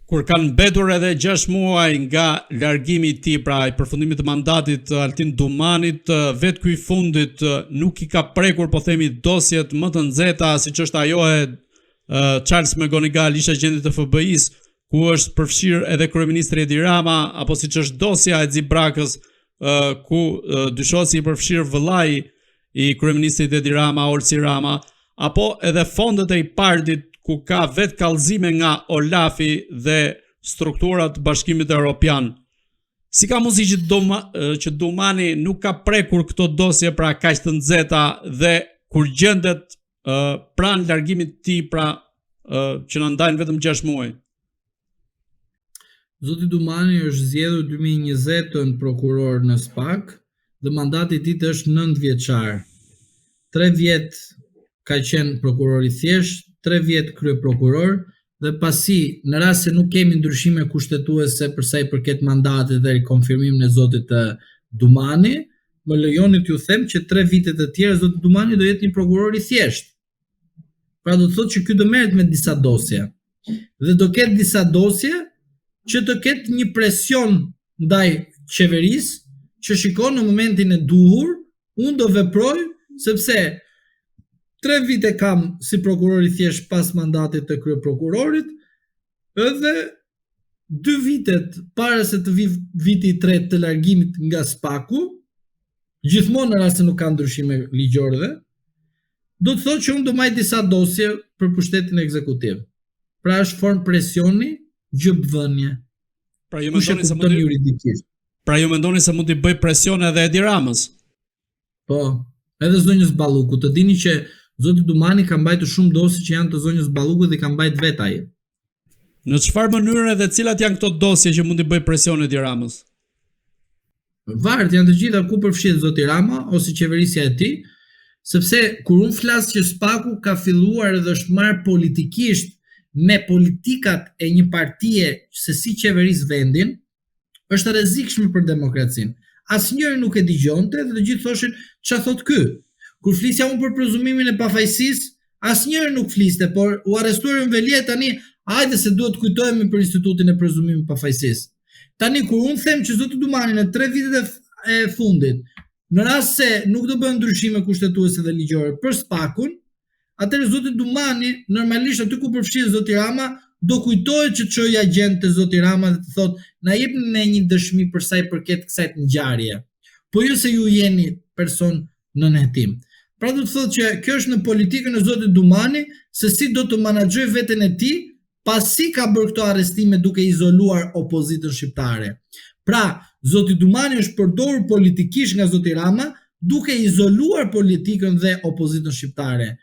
Kur kanë mbetur edhe 6 muaj nga largimi i tij, pra i përfundimit të mandatit Altin Dumanit, vetë ky i fundit nuk i ka prekur, po themi, dosjet më të nxehta, siç është ajo e Charles McGonigal, ish agenti të FBI-s, ku është përfshirë edhe kryeministri Edi Rama, apo siç është dosja e Xibrakës, ku dyshohet si i përfshirë vëllai i kryeministrit Edi Rama, Olsi Rama, apo edhe fondet e IPARD-it, ku ka vetë kallëzime nga Olafi dhe strukturat Bashkimit Evropian. Si ka mundësi që Dumani nuk ka prekur këto dosje, pra kaq të nxehta, dhe kur gjendet pranë largimit të tij, pra që na ndajnë vetëm 6 muaj? Zoti Dumani është zgjedhur 2020 në prokuror në SPAK dhe mandati i tij është 9 vjeçar. 3 vjet ka qenë prokuror i thjesht, 3 vjet kryeprokuror, dhe pasi në rast se nuk kemi ndryshime kushtetuese për sa i përket mandatit dhe rikonfirmimin e zotit Dumani, më lejoni t'ju them që 3 vite të tjera zoti Dumani do jetë një prokuror i thjesht. Pra do të thotë që ky do merret me disa dosje. Dhe do ketë disa dosje që të ketë një presion ndaj qeverisë që shikon në momentin e duhur, unë do veproj sepse 3 vite kam si prokuror i thjesht pas mandatit të kryeprokurorit, edhe 2 vitet para se të vi viti i tretë të largimit nga SPAK-u, gjithmonë në rast se nuk ka ndryshime ligjore, do të thotë që unë do marr disa dosje për pushtetin ekzekutiv. Pra është formë presioni, gjëbvënie. Pra ju mendoni se mund juridikisht. Pra ju mendoni se mund t'i bëj presion edhe Edi Ramës? Po, edhe zonjës Balluku. Të dini që zoti Dumani ka mbajtur shumë dosje që janë të zonjës Balluku dhe ka mbajt vet ai. Në çfarë mënyre dhe cilat janë këto dosje që mund t'i bëj presion Edi Ramës? Varet, janë të gjitha ku përfshihet zoti Rama ose qeverisja e tij, sepse kur unë flas që SPAK-u ka filluar dhe është marrë politikisht me politikat e një partie se si qeveris vendin, është rrezikshme për demokracinë. Asnjëri nuk e dëgjonte dhe të gjithë thoshin ç'a thot ky. Kur flisja unë për prezumimin e pafajësisë, asnjëri nuk fliste, por u arrestuan Velia tani, hajde se duhet kujtohemi për institutin e prezumimit të pafajësisë. Tani kur unë them që zoti Dumani në 3 vitet e fundit, në rast se nuk do bëhen ndryshime kushtetuese dhe ligjore për SPAK-un, atëherë zoti Dumani normalisht aty ku përfshihet zoti Rama do kujtohet që çoi agent te zoti Rama dhe të thotë na jepni me një dëshmi për sa i përket kësaj ngjarje. Po jo se ju jeni person në hetim. Pra do të thotë që kjo është në politikën e zotit Dumani se si do të menaxhoj veten e tij pasi ka bërë këto arrestime duke izoluar opozitën shqiptare. Pra, zoti Dumani është përdorur politikisht nga zoti Rama duke izoluar politikën dhe opozitën shqiptare.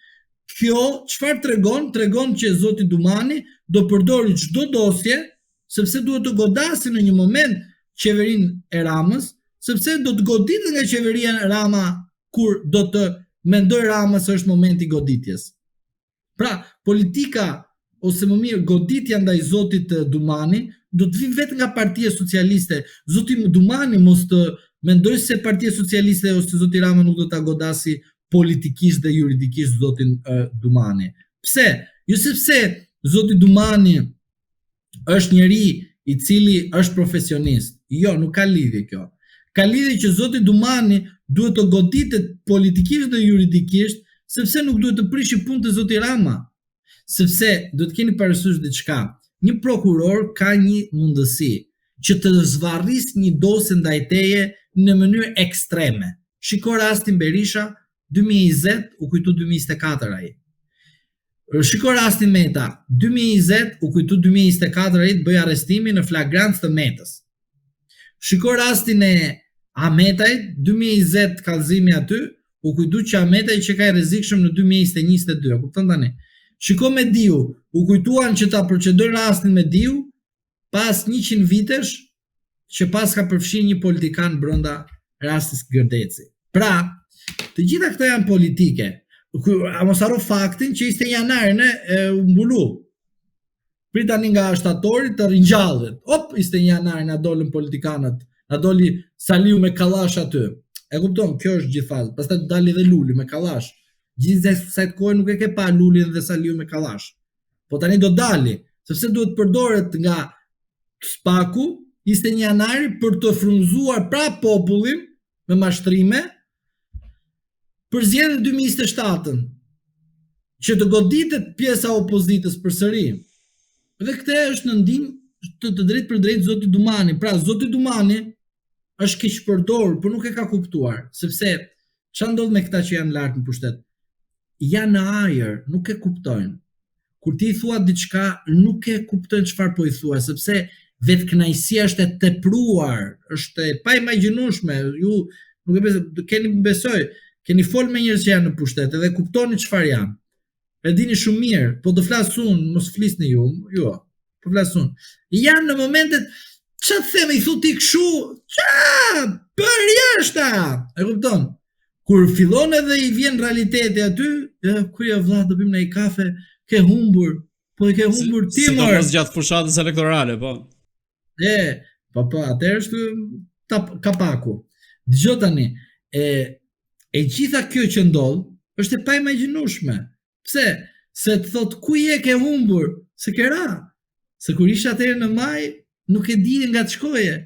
Kjo çfarë tregon? Tregon që zoti Dumani do përdori çdo dosje sepse duhet të godasë në një moment qeverinë e Ramës, sepse do të goditet nga qeveria e Rama kur do të mendoj Rama se është momenti i goditjes. Pra, politika ose më mirë goditja ndaj zotit Dumani do të vi vetë nga Partia Socialiste. Zoti Dumani mos të mendoj se Partia Socialiste ose zoti Rama nuk do ta godasi politikisht dhe juridikisht zotin Dumani. Pse? Jo sepse zoti Dumani është njeri i cili është profesionist. Jo, nuk ka lidhje kjo. Ka lidhje që zoti Dumani duhet të goditet politikisht dhe juridikisht sepse nuk duhet të prishi punë të zoti Rama. Sepse duhet të keni parasysh diçka. Një prokuror ka një mundësi që të zvarrisë një dosje ndaj teje në mënyrë ekstreme. Shiko rastin Berisha 2020 u kujtu 2024 ai. Shiko rastin Meta, 2020 u kujtu 2024 ai të bëj arrestimin në flagrancë të Metës. Shiko rastin e Ahmetajt, 2020 kallëzimi aty, u kujtu që Ahmetaj që ka i rrezikshëm në 2022, kupton tani? Shiko me Diu, u kujtuan që ta procedojnë rastin me Diu pas 100 vitesh që pas ka përfshi një politikan brenda rastis Gërdeci. Pra, të gjitha këto janë politike. A mos harro faktin që ishte janarin e mbulu. Pritani nga shtatori të rinjallet. Hop, ishte janarin, na dolën politikanët, na doli Saliu me kallash aty. E kupton, kjo është gjithfall. Pastaj dali dhe Luli me kallash. Gjithsesi sa të kohë nuk e ke pa Lulin dhe Saliu me kallash. Po tani do dali, sepse duhet përdoret nga SPAK-u 21 janari për të frymzuar pra popullin me mashtrime për zgjedhjet 2027-ën, që të goditet pjesa e opozitës përsëri. Dhe këtë është në ndihmë të drejtë për drejtë zoti Dumani. Pra zoti Dumani është keq përdorur, por nuk e ka kuptuar, sepse çfarë ndodh me këta që janë lart në pushtet? Janë në ajër, nuk e kuptojnë. Kur ti thua diçka, nuk e kuptojnë çfarë po i thua, sepse vetkënaqësia është e tepruar, është e paimagjinueshme. Ju nuk e keni besoj, keni fol me njerëz që janë në pushtet dhe kuptoni çfarë janë. E dini shumë mirë, po do flas unë, mos flisni ju, po flas unë. Janë në momentet, ç'a them, i thotë ti kshu, për jashta. E kupton? Kur fillon edhe i vjen realiteti aty, kurja vlla do bëjmë një kafe, ke humbur, po e ke humbur ti më. Sidomos gjatë fushatës elektorale, po. Po, atëherë është kapaku. Dëgjoj tani, e gjitha kjo që ndodh është e paimagjinueshme. Pse? Se të thot ku je ke humbur, se ke ra. Se kur isha atëherë në maj, nuk e di nga të shkoje.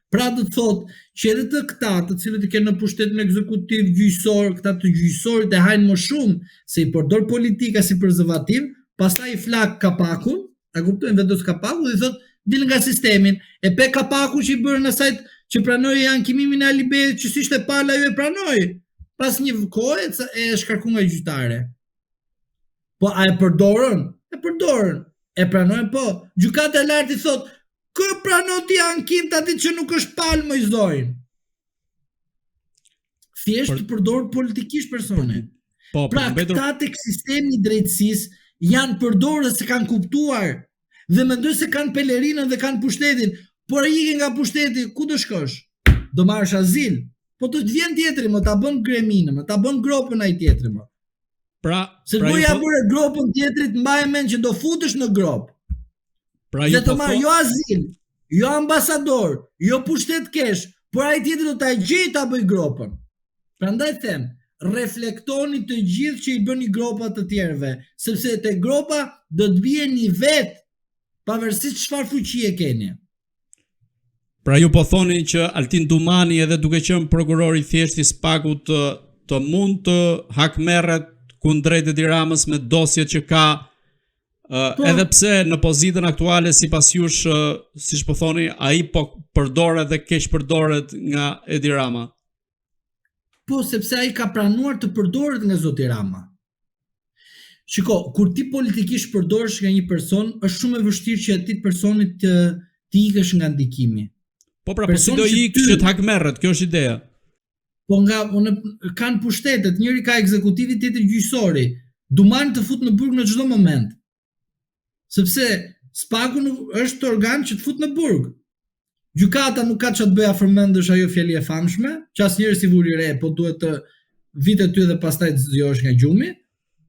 Pra do të thot që edhe të këta, të cilët i kenë në pushtetin ekzekutiv gjyqësor, këta të gjyqësorit e hajnë më shumë se i përdor politika si prezervativ, pastaj i flak kapakun, ta kuptojnë vendos kapakun dhe thot dil nga sistemin, e pe kapaku që i bërën asajt që pranoi ankimimin e Alibejit, që si ishte pala ju e pranoi. Pas një kohë e shkarku nga gjyqtare. Po a e përdorën? E përdorën. E pranojnë po. Gjykata e lartë i thot, kë pranon ti ankim të atit që nuk është palë më i zojnë. Thjesht përdorë politikisht persone. Pra këta tek sistemi i drejtësisë janë përdorë dhe se kanë kuptuar dhe mendoj se kanë pelerinën dhe kanë pushtetin, por e ikën nga pushteti, ku do shkosh? Do marrësh azil. Po të vjen tjetri, më ta bën greminë, më ta bën gropën ai tjetri më. Se do ja bëre gropën tjetrit, mbaj mend që do futesh në grop. Dhe të marrë jo azil, jo ambasador, jo pushtet kesh, por ai tjetri do ta gjej ta bëj gropën. Prandaj them, reflektoni të gjithë që i bëni gropa të tjerëve, sepse te gropa do të bijeni vetë, pavarësisht çfarë fuqie keni. Pra ju po thoni që Altin Dumani edhe duke qenë prokuror i thjeshtë i SPAK-ut të mund të hakmerret kundrejt Edi Ramës me dosjet që ka, edhe pse në pozitën aktuale sipas jush, siç po thoni, ai po përdoret dhe keq përdoret nga Edi Rama. Po, sepse ai ka pranuar të përdoret nga zoti Rama. Shiko, kur ti politikisht përdoresh nga një person, është shumë e vështirë që atij personit të ikësh nga ndikimi. Po pra, po si do ikë që të hakmerret, kjo është ideja. Po nga kanë pushtetet, njëri ka ekzekutivi, tjetri gjyqësori. Dumani të fut në burg në çdo moment. Sepse SPAK-u është organ që të fut në burg. Gjykata nuk ka ç'a të bëja përmendësh ajo fjali e famshme, që asnjëri si vuri re, po duhet të vite ty dhe pastaj të zgjohesh nga gjumi.